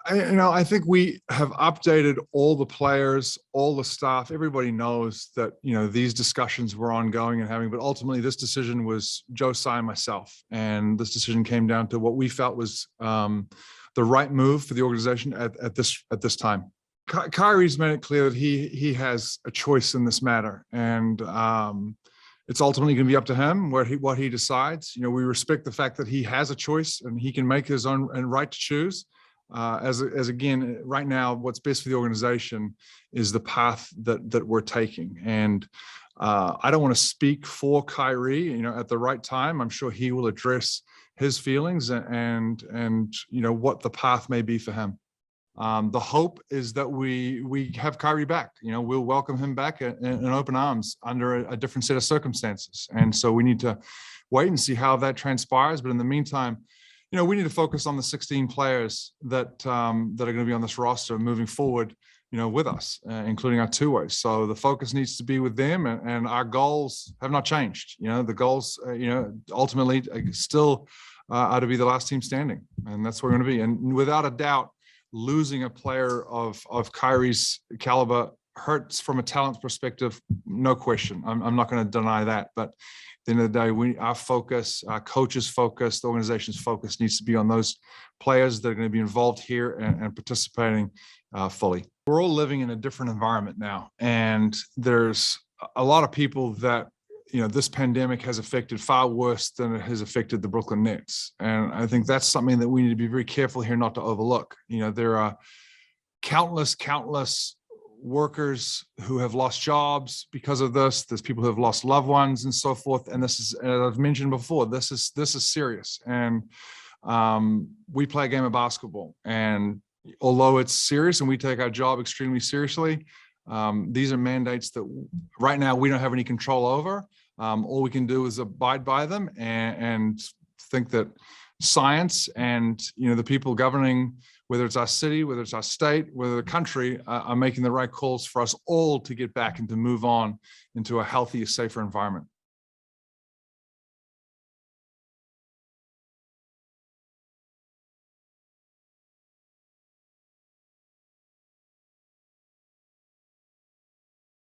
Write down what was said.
I think we have updated all the players, all the staff. Everybody knows that, these discussions were ongoing and having, but ultimately this decision was Josiah and myself. And this decision came down to what we felt was the right move for the organization at this time. Kyrie's made it clear that he has a choice in this matter. And it's ultimately going to be up to him what he decides. We respect the fact that he has a choice and he can make his own and right to choose. As again, right now, what's best for the organization is the path that we're taking. And I don't want to speak for Kyrie, at the right time. I'm sure he will address his feelings and what the path may be for him. The hope is that we have Kyrie back. We'll welcome him back in open arms under a different set of circumstances. And so we need to wait and see how that transpires. But in the meantime, we need to focus on the 16 players that are going to be on this roster moving forward, with us, including our two-ways. So the focus needs to be with them, and our goals have not changed. The goals, ultimately still are to be the last team standing, and that's where we're going to be. And without a doubt, losing a player of Kyrie's caliber hurts from a talent perspective, no question. I'm not going to deny that, but at the end of the day, our focus, our coaches' focus, the organization's focus needs to be on those players that are going to be involved here and participating fully. We're all living in a different environment now, and there's a lot of people that this pandemic has affected far worse than it has affected the Brooklyn Nets. And I think that's something that we need to be very careful here not to overlook. There are countless workers who have lost jobs because of this. There's people who have lost loved ones and so forth. And this is, as I've mentioned before, this is serious. And we play a game of basketball. And although it's serious and we take our job extremely seriously, these are mandates that right now we don't have any control over. All we can do is abide by them and think that science and the people governing, whether it's our city, whether it's our state, whether the country, are making the right calls for us all to get back and to move on into a healthier, safer environment.